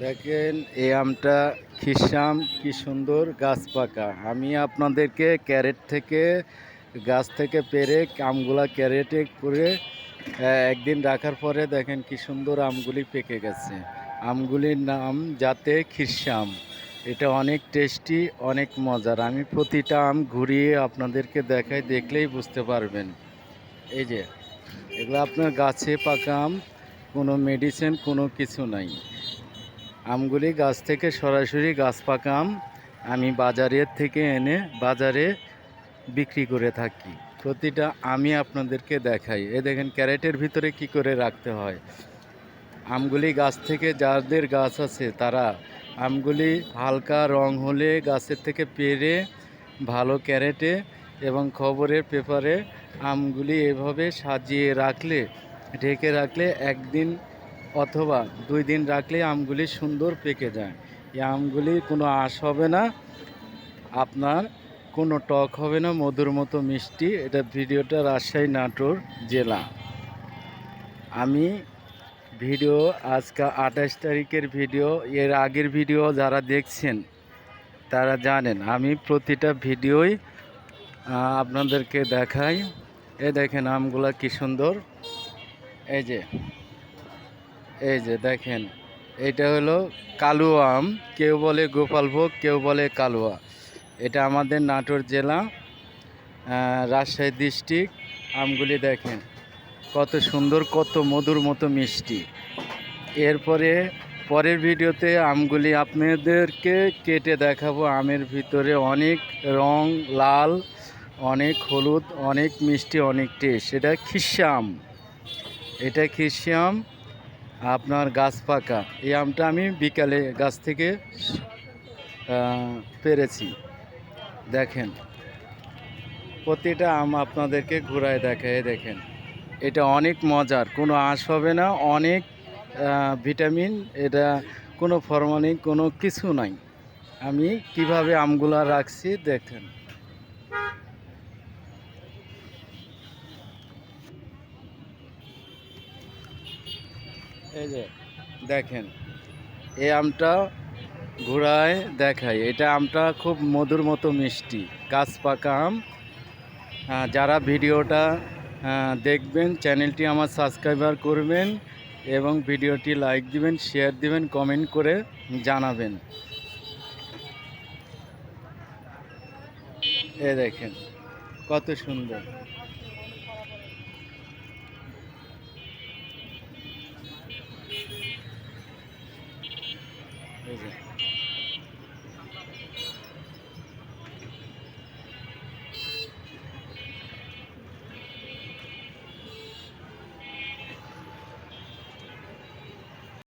দেখেন এই আমটা খিরসাম কি সুন্দর গাছ পাকা। আমি আপনাদেরকে ক্যারেট থেকে গাছ থেকে পেড়ে আমগুলা ক্যারেটে করে একদিন রাখার পরে দেখেন কি সুন্দর আমগুলি পেকে গেছে। আমগুলির নাম জাতে খিরসাম। এটা অনেক টেস্টি, অনেক মজার। আমি প্রতিটা আম ঘুরিয়ে আপনাদেরকে দেখাই, দেখলেই বুঝতে পারবেন। এই যে এগুলো আপনার গাছে পাকা আম, কোনো মেডিসিন কোনো কিছু নাই। আমগুলি গাছ থেকে সরাসরি গাছ পাকা আম আমি বাজারের থেকে এনে বাজারে বিক্রি করে থাকি। প্রতিটা আমি আপনাদেরকে দেখাই। এ দেখেন ক্যারেটের ভিতরে কি করে রাখতে হয়। আমগুলি গাছ থেকে যাদের গাছ আছে তারা আমগুলি হালকা রং হলে গাছের থেকে পেড়ে ভালো ক্যারেটে এবং খবরের পেপারে আমগুলি এভাবে সাজিয়ে রাখলে, ঢেকে রাখলে একদিন অথবা 2 দিন রাখলে আমগুলি সুন্দর পেকে যায়। এই আমগুলি কোনো আঁশ হবে না, আপনার কোনো টক হবে না, মধুর মতো মিষ্টি। এটা ভিডিওটা রাজশাহী নাটোর জেলা। আমি ভিডিও আজকে 28 তারিখের ভিডিও, এর আগের ভিডিও যারা দেখছেন তারা জানেন আমি প্রতিটা ভিডিওই আপনাদেরকে দেখাই। এ দেখেন আমগুলা কি সুন্দর। এই যে দেখেন, এটা হলো কালুয়া আম, কেউ বলে গোপালভোগ, কেউ বলে কালুয়া। এটা আমাদের নাটোর জেলা, রাজশাহী ডিস্ট্রিক্ট। আমগুলি দেখেন কত সুন্দর, কত মধুর মতো মিষ্টি। এরপরে পরের ভিডিওতে আমগুলি আপনাদেরকে কেটে দেখাবো। আমের ভিতরে অনেক রং লাল, অনেক হলুদ, অনেক মিষ্টি, অনেক টেস্ট। এটা খিরসাম, এটা খিরসাম আপনার গাছ পাকা। এই আমটা আমি বিকালে গাছ থেকে পেরেছি। দেখেন প্রতিটা আম আপনাদেরকে ঘুরায় দেখায়। দেখেন এটা অনেক মজার, কোনো আঁশ হবে না, অনেক ভিটামিন। এটা কোনো ফরমালিন কোনো কিছু নাই। আমি কিভাবে আমগুলা রাখছি দেখেন। এই যে দেখেন এই আমটা ঘুরায় দেখাই। এটা আমটা খুব মধুর মতো মিষ্টি, গাছ পাকা আম। যারা ভিডিওটা দেখবেন, চ্যানেলটি আমার সাবস্ক্রাইবার করবেন এবং ভিডিওটি লাইক দিবেন, শেয়ার দিবেন, কমেন্ট করে জানাবেন। এ দেখেন কত সুন্দর। এই যে